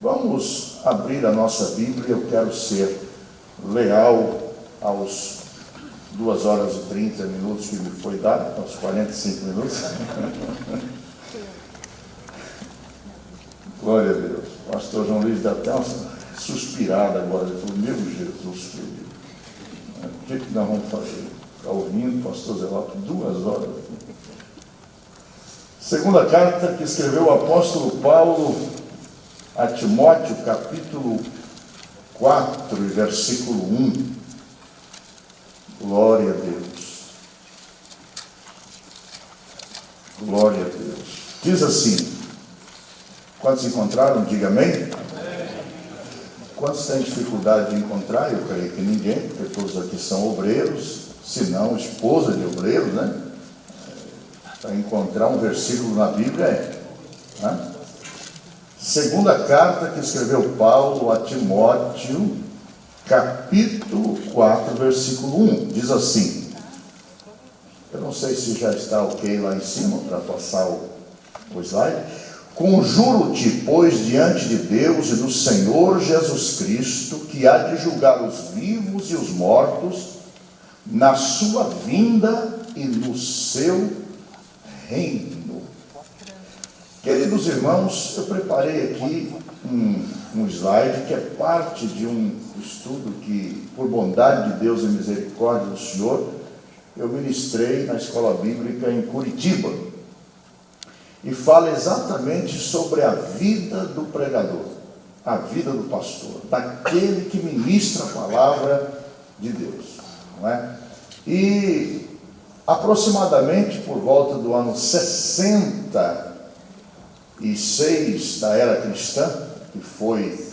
Vamos abrir a nossa Bíblia. Eu quero ser leal aos 2 horas e 30 minutos que me foi dado, aos 45 minutos. Glória a Deus. O pastor João Luiz deu até uma suspirada agora. Ele falou: meu Jesus querido, o que nós vamos fazer? Ficar ouvindo o pastor Zé Lopes 2 horas. Segunda carta que escreveu o apóstolo Paulo a Timóteo, capítulo 4, versículo 1. Glória a Deus. Glória a Deus. Diz assim: quantos encontraram? Diga amém. Amém. Quantos têm dificuldade de encontrar? Eu creio que ninguém, porque todos aqui são obreiros, se não esposa de obreiros, né? Para encontrar um versículo na Bíblia né? Segunda carta que escreveu Paulo a Timóteo, capítulo 4, versículo 1, diz assim. Eu não sei se já está ok lá em cima para passar o slide. Conjuro-te, pois, diante de Deus e do Senhor Jesus Cristo, que há de julgar os vivos e os mortos, na sua vinda e no seu reino. Queridos irmãos, eu preparei aqui um slide que é parte de um estudo que, por bondade de Deus e misericórdia do Senhor, eu ministrei na escola bíblica em Curitiba. E fala exatamente sobre a vida do pregador, a vida do pastor, daquele que ministra a palavra de Deus, não é? E aproximadamente por volta do ano 66 da era cristã, que foi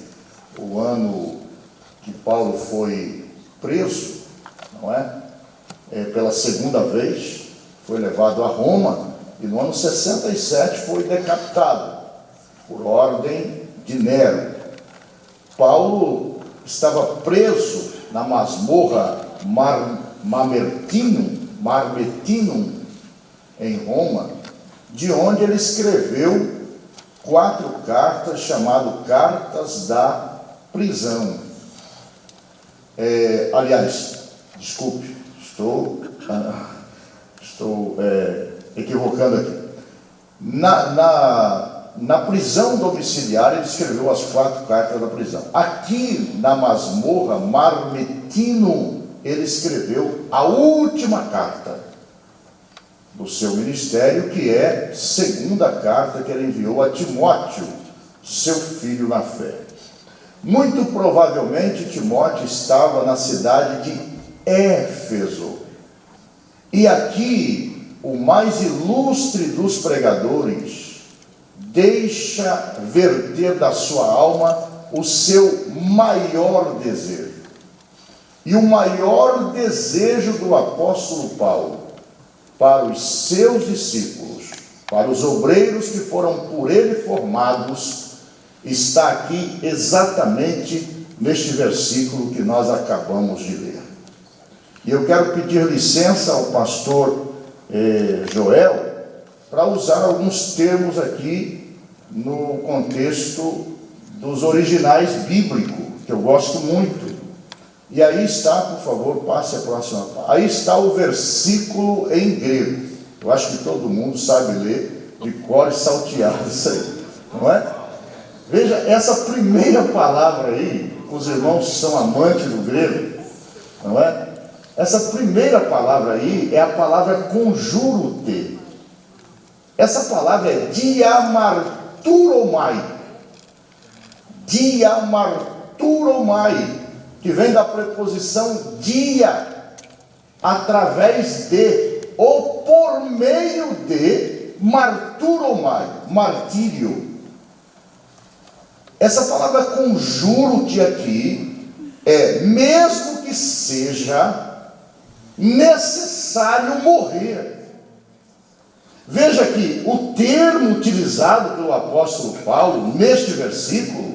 o ano que Paulo foi preso, não é? Pela segunda vez, foi levado a Roma, e no ano 67 foi decapitado, por ordem de Nero. Paulo estava preso na masmorra Mamertinum, em Roma, de onde ele escreveu 4 cartas, chamado Cartas da Prisão. Desculpe, estou equivocando aqui. Na prisão domiciliar, ele escreveu as 4 cartas da prisão. Aqui, na masmorra Mamertinum, ele escreveu a última carta do seu ministério, que é a segunda carta que ele enviou a Timóteo, seu filho na fé. Muito provavelmente Timóteo estava na cidade de Éfeso. E aqui, o mais ilustre dos pregadores deixa verter da sua alma o seu maior desejo. E o maior desejo do apóstolo Paulo para os seus discípulos, para os obreiros que foram por ele formados, está aqui exatamente neste versículo que nós acabamos de ler. E eu quero pedir licença ao pastor Joel para usar alguns termos aqui no contexto dos originais bíblicos, que eu gosto muito. E aí está, por favor, passe a próxima página. Aí está o versículo em grego. Eu acho que todo mundo sabe ler de cor e salteado isso aí, não é? Veja, essa primeira palavra aí, os irmãos que são amantes do grego, não é? Essa primeira palavra aí é a palavra conjuro-te. Essa palavra é diamarturomai. Diamarturomai, que vem da preposição dia, através de, ou por meio de, marturomai, martírio. Essa palavra conjuro-te aqui é mesmo que seja necessário morrer. Veja que o termo utilizado pelo apóstolo Paulo neste versículo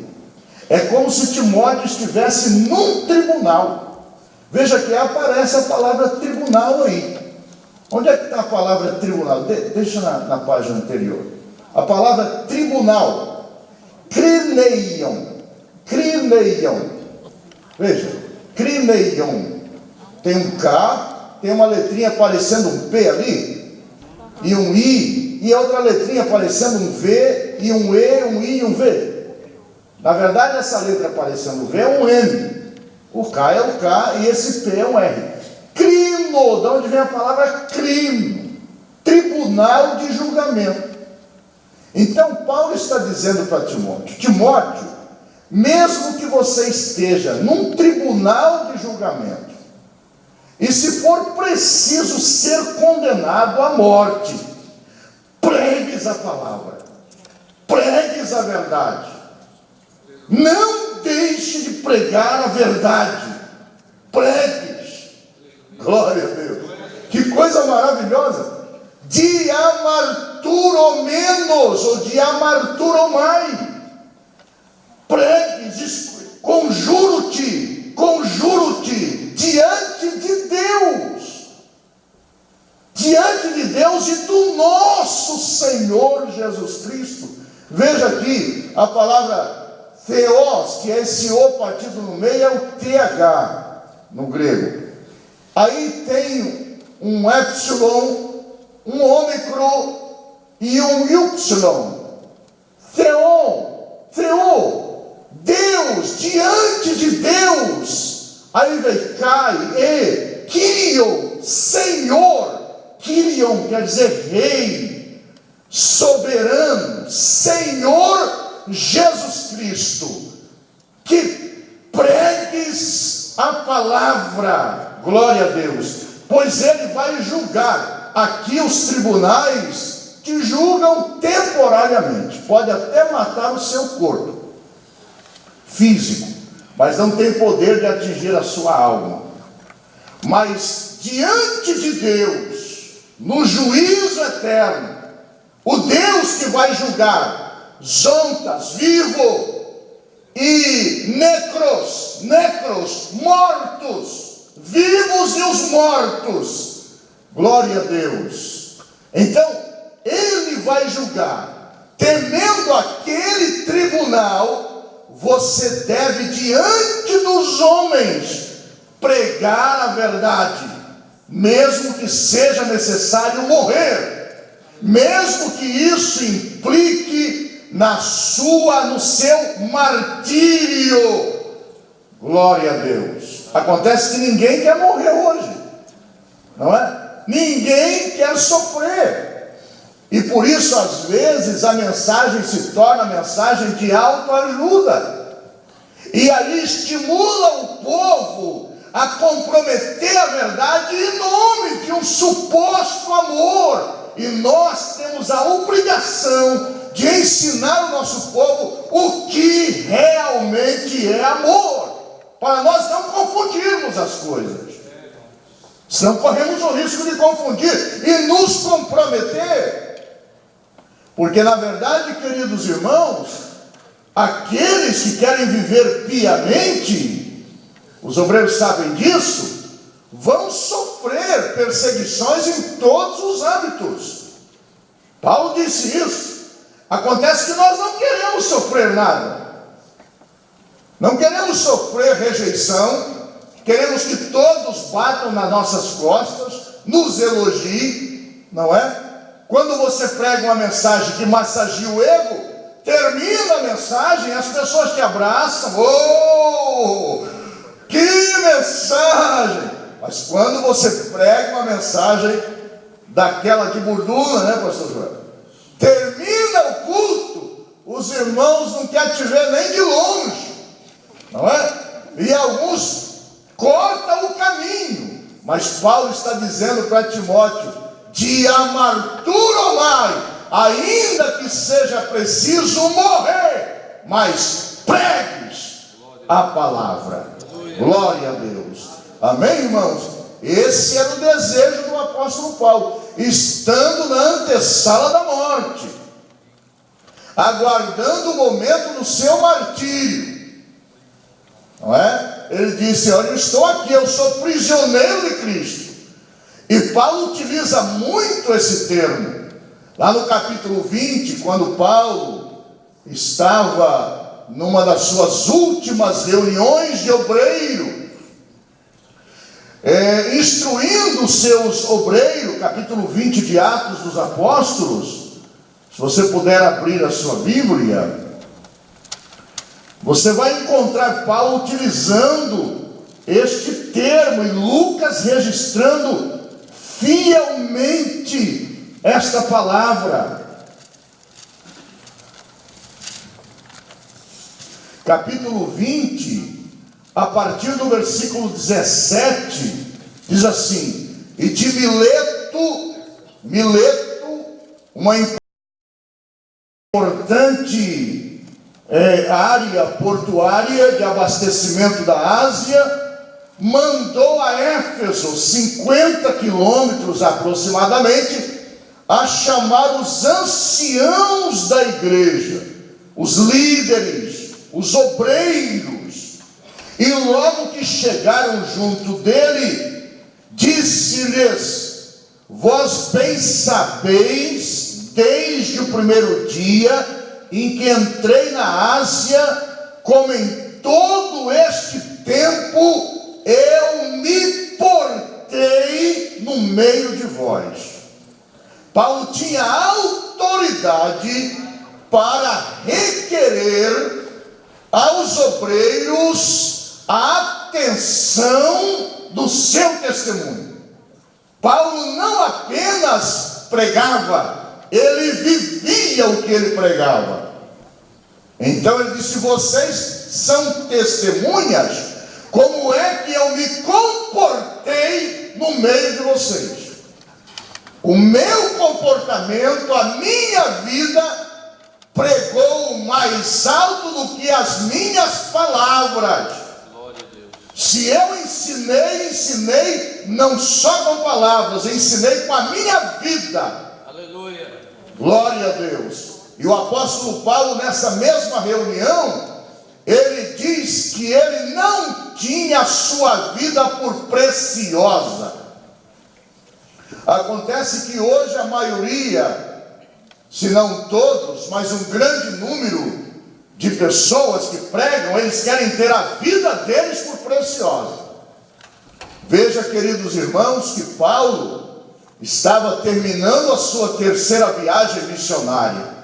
é como se Timóteo estivesse num tribunal. Veja que aparece a palavra tribunal aí. Onde é que está a palavra tribunal? Deixa na página anterior. A palavra tribunal crineion. Veja, crineion. Tem um K, tem uma letrinha parecendo um P ali, e um I, e outra letrinha parecendo um V, e um E, um I e um V. Na verdade, essa letra parecendo V é um M. O K é o K e esse P é um R. Crino, de onde vem a palavra crino? Tribunal de julgamento. Então, Paulo está dizendo para Timóteo: Timóteo, mesmo que você esteja num tribunal de julgamento, e se for preciso ser condenado à morte, pregues a palavra, pregues a verdade. Não deixe de pregar a verdade. Pregues. Glória a Deus. Que coisa maravilhosa. Diamarturomenos, ou diamarturomai. Pregues, conjuro-te diante de Deus e do nosso Senhor Jesus Cristo. Veja aqui a palavra Theos, que é esse O partido no meio, é o TH no grego. Aí tem um epsilon, um ômicron e um Y. Deus, diante de Deus. Aí vem Kai, Kyrion, Senhor. Kyrion quer dizer rei, soberano, Senhor Jesus Cristo, que pregues a palavra, glória a Deus, pois Ele vai julgar. Aqui os tribunais te julgam temporariamente, pode até matar o seu corpo físico, mas não tem poder de atingir a sua alma. Mas diante de Deus, no juízo eterno, o Deus que vai julgar zontas, vivo, e necros, mortos, vivos e os mortos, glória a Deus. Então, Ele vai julgar. Temendo aquele tribunal, você deve, diante dos homens, pregar a verdade, mesmo que seja necessário morrer, mesmo que isso implique no seu martírio. Glória a Deus. Acontece que ninguém quer morrer hoje, não é? Ninguém quer sofrer, e por isso às vezes a mensagem se torna mensagem de autoajuda, e aí estimula o povo a comprometer a verdade em nome de um suposto amor. E nós temos a obrigação de ensinar o nosso povo o que realmente é amor, para nós não confundirmos as coisas. Senão corremos o risco de confundir e nos comprometer. Porque na verdade, queridos irmãos, aqueles que querem viver piamente, os obreiros sabem disso, vão sofrer perseguições em todos os âmbitos. Paulo disse isso. Acontece que nós não queremos sofrer nada. Não queremos sofrer rejeição. Queremos que todos batam nas nossas costas, nos elogiem, não é? Quando você prega uma mensagem que massageia o ego, termina a mensagem, as pessoas te abraçam. Oh, que mensagem! Mas quando você prega uma mensagem daquela que burduna, né, pastor Joel? Termina o culto, os irmãos não querem te ver nem de longe, não é? E alguns cortam o caminho. Mas Paulo está dizendo para Timóteo: diamarturomai, ainda que seja preciso morrer, mas pregues a palavra. Glória a Deus. Amém, irmãos? Esse era o desejo do apóstolo Paulo, estando na antessala da morte, aguardando o momento do seu martírio, não é? Ele disse: olha, eu estou aqui, eu sou prisioneiro de Cristo. E Paulo utiliza muito esse termo. Lá no capítulo 20, quando Paulo estava numa das suas últimas reuniões de obreiro, instruindo os seus obreiros, capítulo 20 de Atos dos Apóstolos. Se você puder abrir a sua Bíblia, você vai encontrar Paulo utilizando este termo, e Lucas registrando fielmente esta palavra. Capítulo 20, a partir do versículo 17, diz assim: e de Mileto, uma importante área portuária de abastecimento da Ásia, mandou a Éfeso, 50 quilômetros aproximadamente, a chamar os anciãos da igreja, os líderes, os obreiros. E logo que chegaram junto dele, disse-lhes: vós bem sabeis, desde o primeiro dia em que entrei na Ásia, como em todo este tempo eu me portei no meio de vós. Paulo tinha autoridade para requerer aos obreiros a atenção do seu testemunho. Paulo não apenas pregava, ele vivia o que ele pregava. Então ele disse: vocês são testemunhas como é que eu me comportei no meio de vocês. O meu comportamento, a minha vida, pregou mais alto do que as minhas palavras. Glória a Deus. Se eu ensinei não só com palavras, ensinei com a minha vida. Aleluia. Glória a Deus. E o apóstolo Paulo, nessa mesma reunião, ele diz que ele não tinha a sua vida por preciosa. Acontece que hoje a maioria, se não todos, mas um grande número de pessoas que pregam, eles querem ter a vida deles por preciosa. Veja, queridos irmãos, que Paulo estava terminando a sua terceira viagem missionária.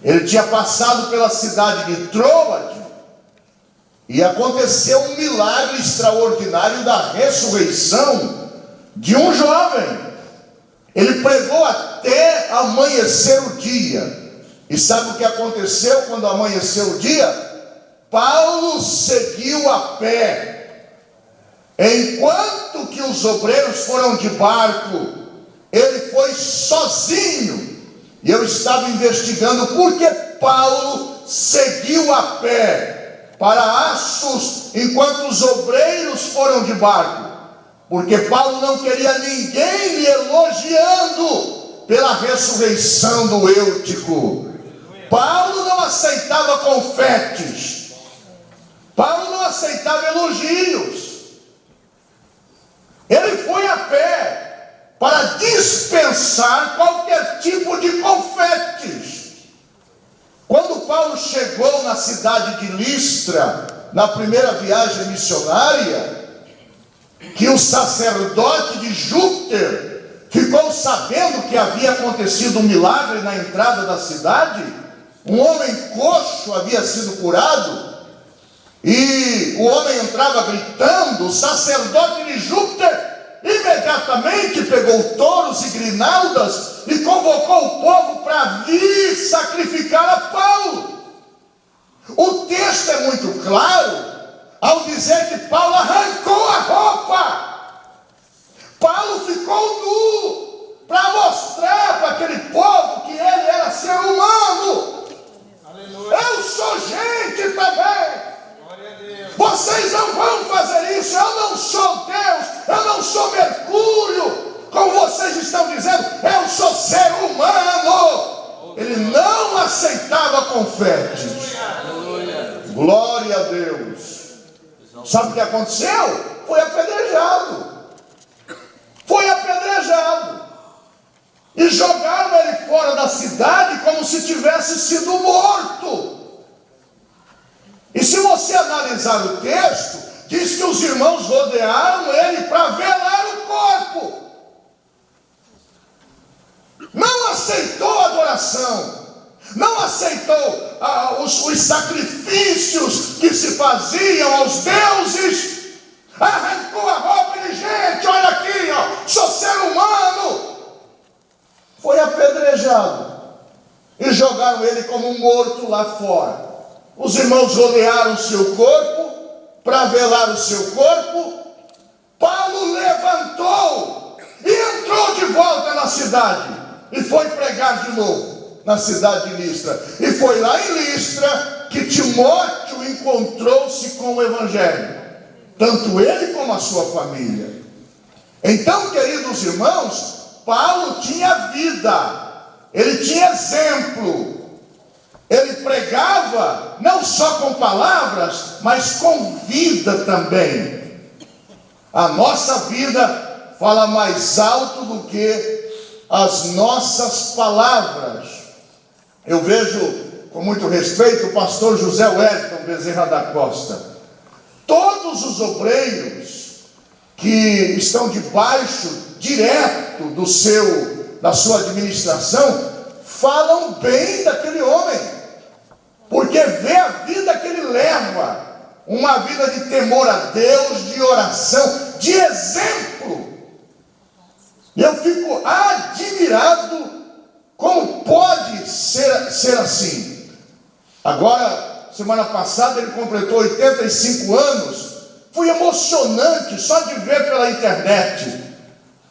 Ele tinha passado pela cidade de Troade, e aconteceu um milagre extraordinário da ressurreição de um jovem. Ele pregou até amanhecer o dia. E sabe o que aconteceu quando amanheceu o dia? Paulo seguiu a pé. Enquanto que os obreiros foram de barco, ele foi sozinho. E eu estava investigando por que Paulo seguiu a pé para Assos, enquanto os obreiros foram de barco. Porque Paulo não queria ninguém lhe elogiando pela ressurreição do Eutico. Paulo não aceitava confetes. Paulo não aceitava elogios. Ele foi a pé para dispensar qualquer tipo de confetes. Quando Paulo chegou na cidade de Listra, na primeira viagem missionária, que o sacerdote de Júpiter ficou sabendo que havia acontecido um milagre na entrada da cidade, um homem coxo havia sido curado, e o homem entrava gritando, o sacerdote de Júpiter imediatamente pegou touros e grinaldas e convocou o povo para vir sacrificar a Paulo. O texto é muito claro ao dizer que Paulo arrancou a roupa. Paulo ficou nu para mostrar para aquele povo que ele era ser humano. Aleluia. Eu sou gente também. Glória a Deus. Vocês não vão fazer isso. Eu não sou Deus, eu não sou Mercúrio, como vocês estão dizendo. Eu sou ser humano. Ele não aceitava confetes. Aleluia. Glória a Deus. Sabe o que aconteceu? Foi apedrejado. Foi apedrejado. e jogaram ele fora da cidade como se tivesse sido morto. E se você analisar o texto, diz que os irmãos rodearam ele para velar o corpo. Não aceitou a adoração, não aceitou os sacrifícios que se faziam aos deuses, arrancou a roupa de gente, olha aqui, ó, sou ser humano. Foi apedrejado e jogaram ele como um morto lá fora. Os irmãos rodearam o seu corpo para velar o seu corpo. Paulo levantou e entrou de volta na cidade e foi pregar de novo na cidade de Listra. E foi lá em Listra que Timóteo encontrou-se com o evangelho, tanto ele como a sua família. Então, queridos irmãos, Paulo tinha vida, ele tinha exemplo. Ele pregava não só com palavras, mas com vida também. A nossa vida fala mais alto do que as nossas palavras. Eu vejo com muito respeito o pastor José Wellington Bezerra da Costa. Todos os obreiros que estão debaixo direto da sua administração falam bem daquele homem, porque vê a vida que ele leva, uma vida de temor a Deus, de oração, de exemplo. E eu fico admirado como pode ser assim. Agora, semana passada, ele completou 85 anos. Foi emocionante só de ver pela internet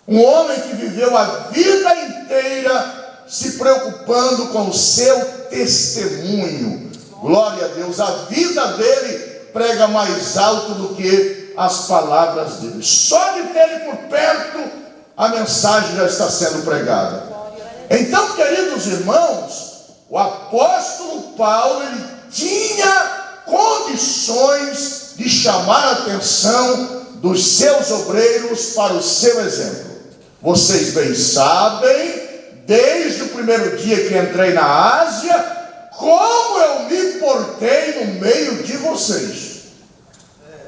um homem que viveu a vida inteira se preocupando com o seu testemunho. Glória a Deus, a vida dele prega mais alto do que as palavras dele. Só de ter ele por perto, a mensagem já está sendo pregada. Então, queridos irmãos, o apóstolo Paulo, ele tinha condições de chamar a atenção dos seus obreiros para o seu exemplo. Vocês bem sabem, desde o primeiro dia que entrei na Ásia, como eu me portei no meio de vocês.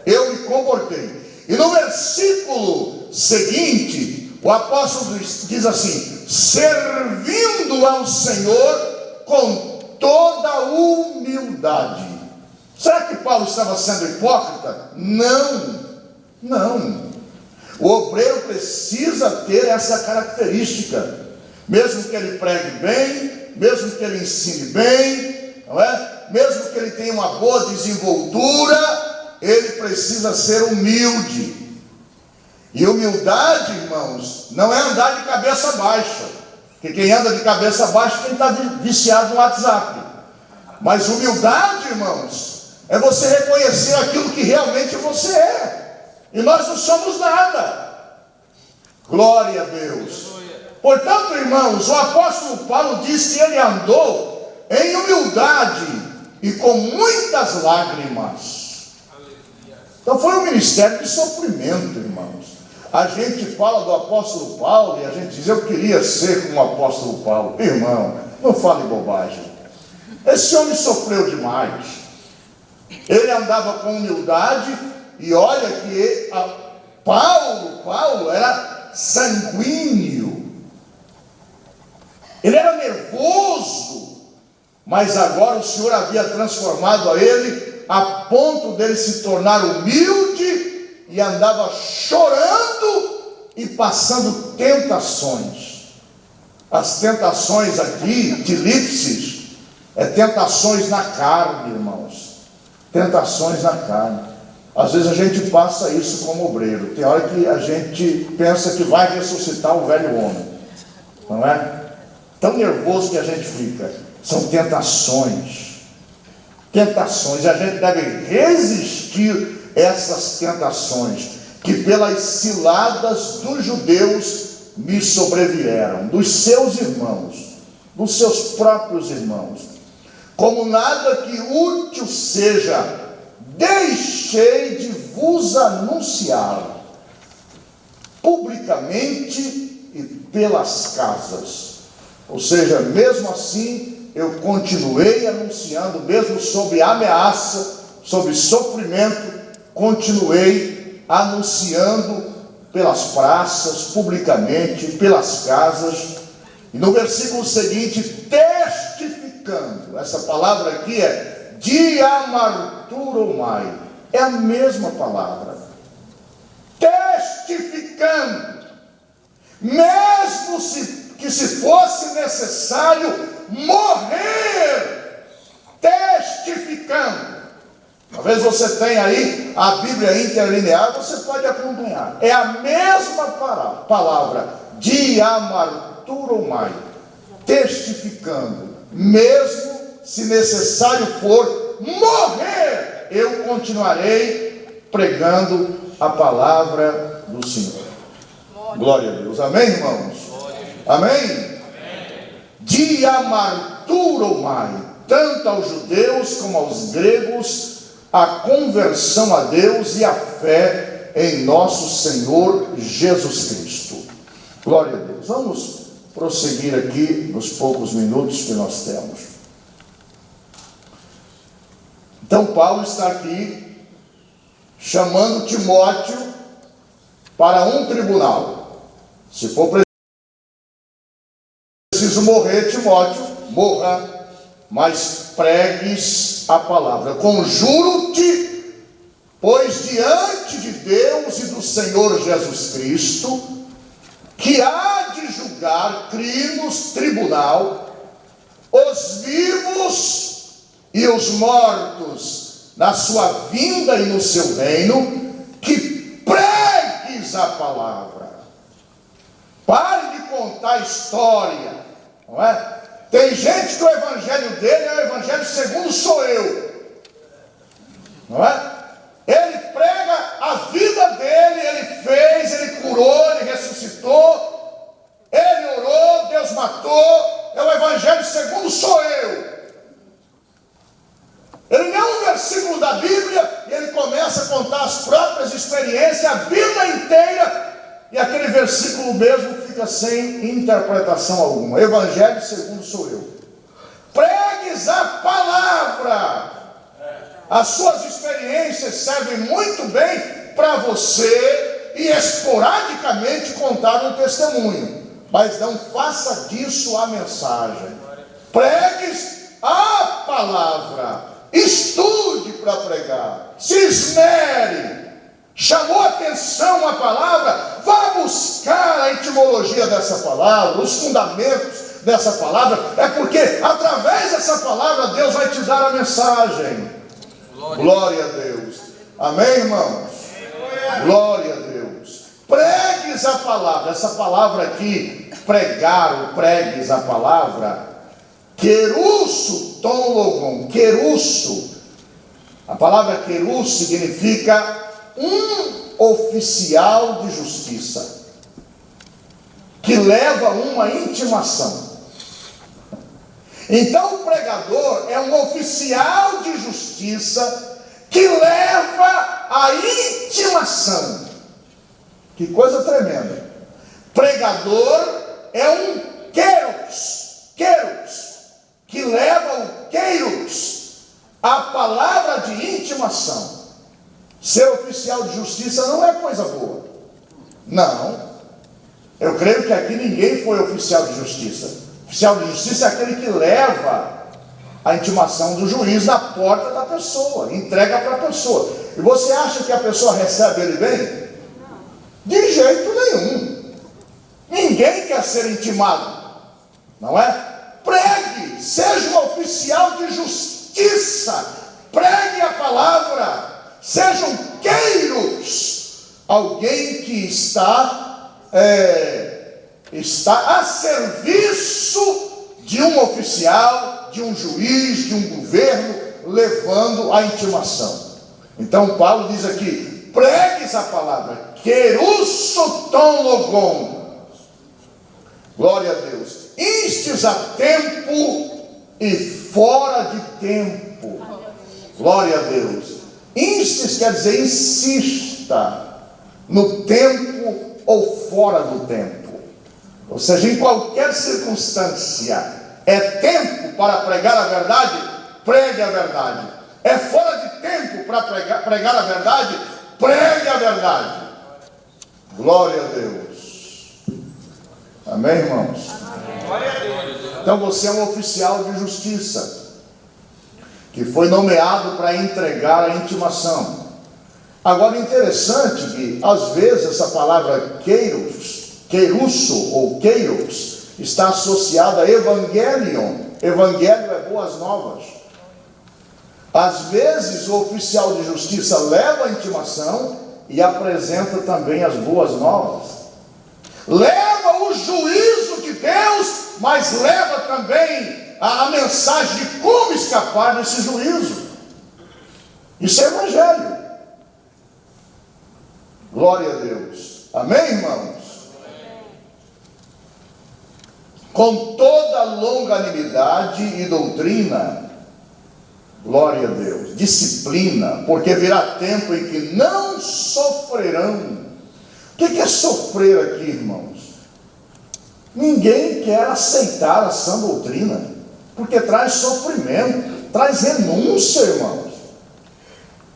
Eu me comportei. E no versículo seguinte, o apóstolo diz assim: servindo ao Senhor com toda a humildade. Será que Paulo estava sendo hipócrita? Não. O obreiro precisa ter essa característica. Mesmo que ele pregue bem, mesmo que ele ensine bem, não é? Mesmo que ele tenha uma boa desenvoltura, ele precisa ser humilde. E humildade, irmãos, não é andar de cabeça baixa. Porque quem anda de cabeça baixa é quem está viciado no WhatsApp. Mas humildade, irmãos, é você reconhecer aquilo que realmente você é. E nós não somos nada. Glória a Deus. Portanto, irmãos, o apóstolo Paulo diz que ele andou em humildade e com muitas lágrimas. Então foi um ministério de sofrimento, irmãos. A gente fala do apóstolo Paulo e a gente diz: eu queria ser como o apóstolo Paulo. Irmão, não fale bobagem. Esse homem sofreu demais. Ele andava com humildade e olha que Paulo era sanguíneo. Ele era nervoso, mas agora o Senhor havia transformado a ele a ponto dele se tornar humilde e andava chorando e passando tentações. As tentações aqui, de Lípsis, tentações na carne, irmãos. Tentações na carne. Às vezes a gente passa isso como obreiro. Tem hora que a gente pensa que vai ressuscitar o velho homem, não é? Tão nervoso que a gente fica. São tentações. Tentações. E a gente deve resistir essas tentações que pelas ciladas dos judeus me sobrevieram, dos seus irmãos, dos seus próprios irmãos. Como nada que útil seja, deixei de vos anunciar publicamente e pelas casas. Ou seja, mesmo assim, eu continuei anunciando, mesmo sob ameaça, sob sofrimento, continuei anunciando pelas praças, publicamente, pelas casas. E no versículo seguinte, testificando, essa palavra aqui é diamarturomai, é a mesma palavra, testificando, mesmo que se fosse necessário morrer, testificando. Talvez você tenha aí a Bíblia interlinear, você pode acompanhar. É a mesma palavra, diamarturomai, testificando, mesmo se necessário for morrer, eu continuarei pregando a palavra do Senhor. Glória a Deus. Amém, irmãos? Amém? Diamarturomai, tanto aos judeus como aos gregos, a conversão a Deus e a fé em nosso Senhor Jesus Cristo. Glória a Deus. Vamos prosseguir aqui nos poucos minutos que nós temos. Então Paulo está aqui chamando Timóteo para um tribunal. Se for preciso morrer, Timóteo, morra, mas pregues a palavra. Conjuro-te, pois diante de Deus e do Senhor Jesus Cristo, que há de julgar crimes tribunal, os vivos e os mortos na sua vinda e no seu reino, que pregues a palavra. Pare de contar história, não é? Tem gente que o evangelho dele é o evangelho segundo sou eu, não é? Ele prega a vida dele, ele fez, ele curou, ele ressuscitou, ele orou, Deus matou, é o evangelho segundo sou eu. Ele lê um versículo da Bíblia e ele começa a contar as próprias experiências, a vida inteira, e aquele versículo mesmo fica sem interpretação alguma. Evangelho segundo sou eu. Pregues a palavra. As suas experiências servem muito bem para você e esporadicamente contar um testemunho, mas não faça disso a mensagem. Pregues a palavra. Estude para pregar. Se esmere. Chamou atenção a palavra, vá buscar a etimologia dessa palavra, os fundamentos dessa palavra, é porque através dessa palavra Deus vai te dar a mensagem. Glória a Deus. Amém, irmãos? Glória a Deus. Pregues a palavra. Essa palavra aqui, pregar ou pregues a palavra, querusso ton logon, querusso. A palavra querusso significa um oficial de justiça que leva uma intimação. Então o pregador é um oficial de justiça que leva a intimação. Que coisa tremenda. Pregador é um queiros, que leva o queiros, a palavra de intimação. Ser oficial de justiça não é coisa boa. Não. Eu creio que aqui ninguém foi oficial de justiça. Oficial de justiça é aquele que leva a intimação do juiz na porta da pessoa, entrega para a pessoa. E você acha que a pessoa recebe ele bem? De jeito nenhum. Ninguém quer ser intimado, não é? Pregue, seja um oficial de justiça, pregue a palavra. Sejam queiros, alguém que está a serviço de um oficial, de um juiz, de um governo, levando a intimação. Então Paulo diz aqui, pregues a palavra, querusso ton logon. Glória a Deus. Instes a tempo e fora de tempo. Glória a Deus. Instes quer dizer insista, no tempo ou fora do tempo. Ou seja, em qualquer circunstância, é tempo para pregar a verdade, pregue a verdade. É fora de tempo para pregar a verdade, pregue a verdade. Glória a Deus. Amém, irmãos? Glória a Deus. Então você é um oficial de justiça, que foi nomeado para entregar a intimação. Agora, interessante que, às vezes, essa palavra queirusso ou keiros, está associada a evangelion. Evangelho é boas novas. Às vezes, o oficial de justiça leva a intimação e apresenta também as boas novas. Leva o juízo de Deus, mas leva também a mensagem de como escapar desse juízo. Isso é evangelho. Glória a Deus. Amém, irmãos? Com toda longanimidade e doutrina, glória a Deus, disciplina, porque virá tempo em que não sofrerão. O que é sofrer aqui, irmãos? Ninguém quer aceitar a sã doutrina, porque traz sofrimento, traz renúncia, irmãos.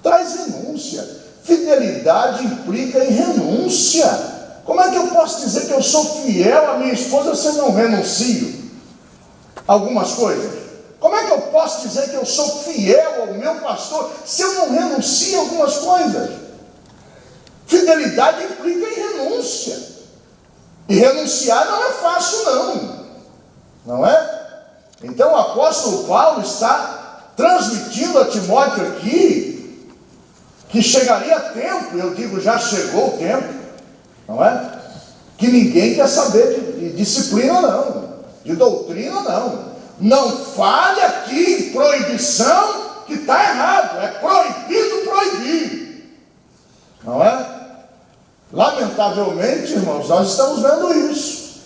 Traz renúncia. Fidelidade implica em renúncia. Como é que eu posso dizer que eu sou fiel à minha esposa se eu não renuncio algumas coisas? Como é que eu posso dizer que eu sou fiel ao meu pastor se eu não renuncio algumas coisas? Fidelidade implica em renúncia. E renunciar não é fácil, não é? Então o apóstolo Paulo está transmitindo a Timóteo aqui que chegaria tempo, eu digo, já chegou o tempo, não é? Que ninguém quer saber de disciplina, não, de doutrina, não. Não fale aqui em proibição, que está errado. É proibido proibir, não é? Lamentavelmente, irmãos, nós estamos vendo isso.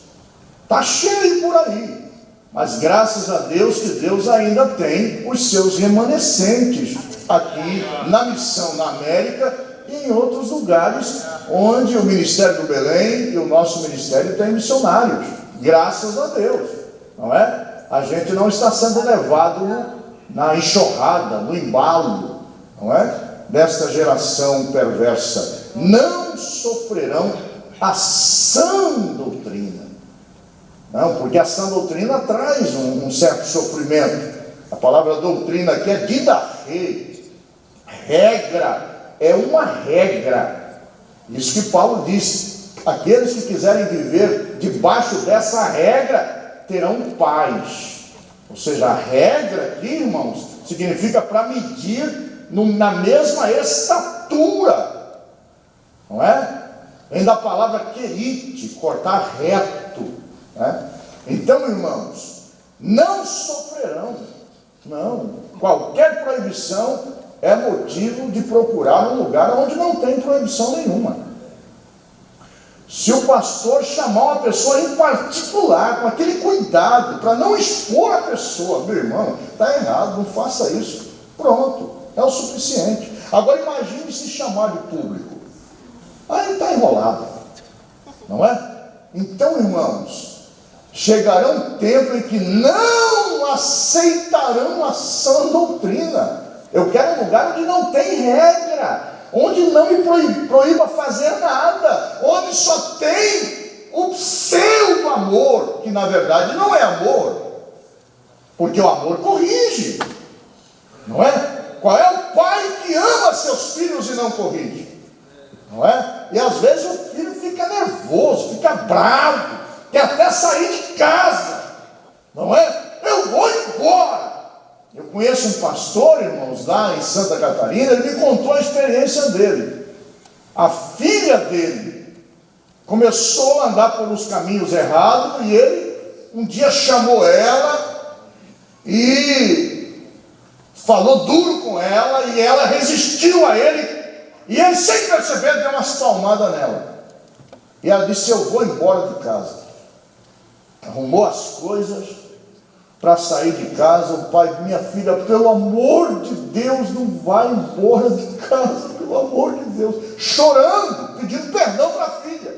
Está cheio por aí. Mas graças a Deus que Deus ainda tem os seus remanescentes aqui na missão na América e em outros lugares onde o Ministério do Belém e o nosso ministério tem missionários. Graças a Deus, não é? A gente não está sendo levado na enxurrada, no embalo, não é? Desta geração perversa. Não sofrerão a sã doutrina. Não, porque a sã doutrina traz um certo sofrimento. A palavra doutrina aqui é didache. Regra, é uma regra. Isso que Paulo disse. Aqueles que quiserem viver debaixo dessa regra terão paz. Ou seja, a regra aqui, irmãos, significa para medir na mesma estatura, não é? Vem da palavra querite, cortar reto, né? Então, irmãos, não sofrerão, não. Qualquer proibição é motivo de procurar um lugar onde não tem proibição nenhuma. Se o pastor chamar uma pessoa em particular, com aquele cuidado, para não expor a pessoa, meu irmão, está errado, não faça isso. Pronto, é o suficiente. Agora imagine se chamar de público. Aí está enrolado, não é? Então, irmãos, chegará um tempo em que não aceitarão a sã doutrina. Eu quero um lugar onde não tem regra, onde não me proíba fazer nada, onde só tem o pseudo amor, que na verdade não é amor, porque o amor corrige, não é? Qual é o pai que ama seus filhos e não corrige? Não é? E às vezes o filho fica nervoso, fica bravo, quer até sair de casa, não é? Eu vou embora. Eu conheço um pastor, irmãos, lá em Santa Catarina, ele me contou a experiência dele. A filha dele começou a andar por uns caminhos errados e ele um dia chamou ela e falou duro com ela e ela resistiu a ele e ele, sem perceber, deu umas palmadas nela. E ela disse: eu vou embora de casa. Arrumou as coisas para sair de casa. O pai: minha filha, pelo amor de Deus, não vai embora de casa, pelo amor de Deus, chorando, pedindo perdão para a filha.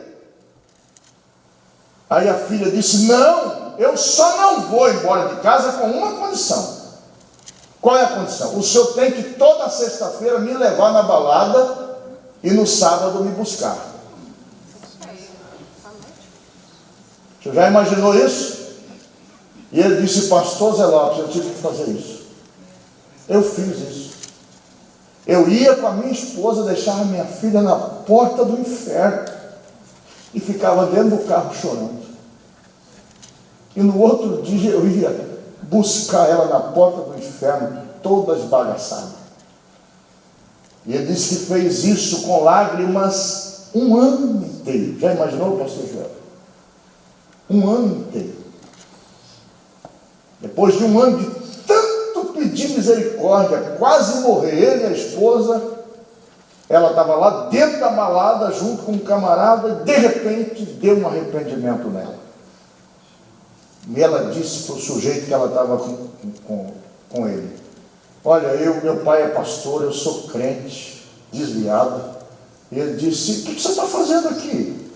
Aí a filha disse: não, eu só não vou embora de casa com uma condição. Qual é a condição? O senhor tem que toda sexta-feira me levar na balada e no sábado me buscar. O senhor já imaginou isso? E ele disse: pastor Zé Lopes, eu tive que fazer isso. Eu fiz isso. Eu ia com a minha esposa, deixava minha filha na porta do inferno e ficava dentro do carro chorando. E no outro dia eu ia buscar ela na porta do inferno, toda esbagaçada. E ele disse que fez isso com lágrimas um ano inteiro. Já imaginou, pastor Joel? Um ano inteiro. Depois de um ano de tanto pedir misericórdia, quase morrer, ele e a esposa, ela estava lá dentro da balada, junto com um camarada, e de repente deu um arrependimento nela. E ela disse para o sujeito que ela estava com ele: olha, meu pai é pastor, eu sou crente, desviado. E ele disse: o que você está fazendo aqui?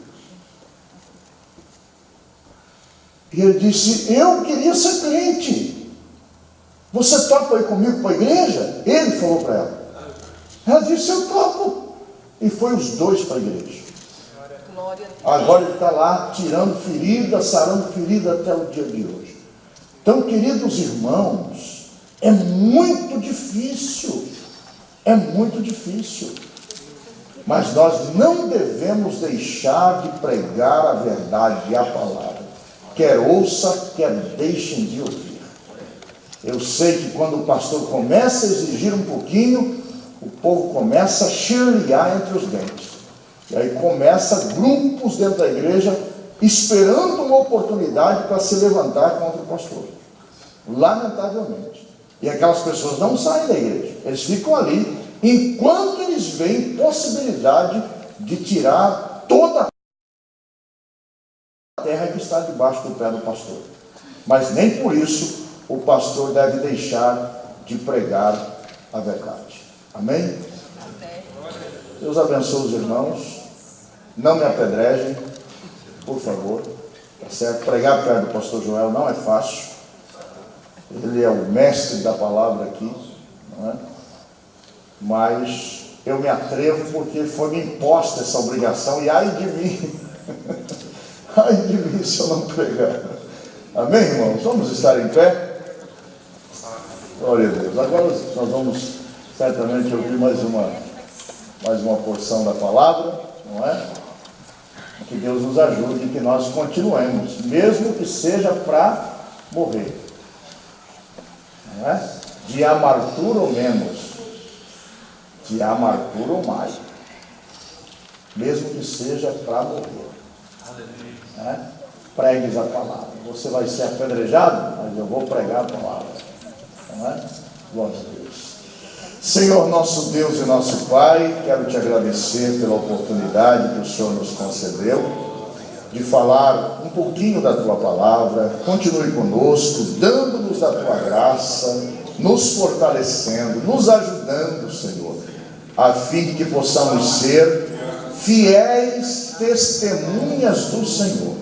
E ele disse: eu queria ser crente. Você topa ir comigo para a igreja? Ele falou para ela. Ela disse: eu topo. E foi os dois para a igreja. Agora ele está lá tirando ferida, sarando ferida até o dia de hoje. Então, queridos irmãos, é muito difícil. É muito difícil. Mas nós não devemos deixar de pregar a verdade e a palavra. Quer ouça, quer deixem de ouvir. Eu sei que quando o pastor começa a exigir um pouquinho, o povo começa a chirriar entre os dentes. E aí começa grupos dentro da igreja esperando uma oportunidade para se levantar contra o pastor. Lamentavelmente. E aquelas pessoas não saem da igreja. Eles ficam ali enquanto eles veem possibilidade de tirar toda a terra que está debaixo do pé do pastor. Mas nem por isso o pastor deve deixar de pregar a verdade. Amém? Deus abençoe os irmãos. Não me apedrejem, por favor. Tá certo? Pregar perto do pastor Joel não é fácil. Ele é o mestre da palavra aqui, não é? Mas eu me atrevo porque foi me imposta essa obrigação. E ai de mim, ai de mim se eu não pregar. Amém, irmãos? Vamos estar em pé? Glória a Deus. Agora nós vamos certamente ouvir mais uma porção da palavra, não é? Que Deus nos ajude e que nós continuemos, mesmo que seja para morrer, não é? De amartura ou menos, de amartura ou mais, mesmo que seja para morrer, não é? Pregues a palavra. Você vai ser apedrejado, mas eu vou pregar a palavra, não é? Glória a Deus. Senhor nosso Deus e nosso Pai, quero te agradecer pela oportunidade que o Senhor nos concedeu de falar um pouquinho da tua palavra. Continue conosco, dando-nos a tua graça, nos fortalecendo, nos ajudando, Senhor, a fim de que possamos ser fiéis testemunhas do Senhor,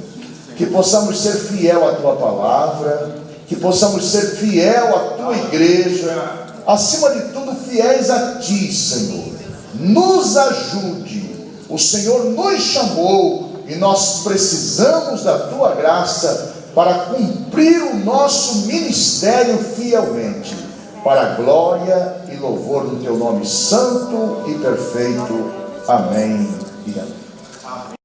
que possamos ser fiel à tua palavra, que possamos ser fiel à tua igreja, acima de tudo, fiéis a ti, Senhor. Nos ajude. O Senhor nos chamou e nós precisamos da tua graça para cumprir o nosso ministério fielmente, para a glória e louvor do teu nome santo e perfeito. Amém e amém.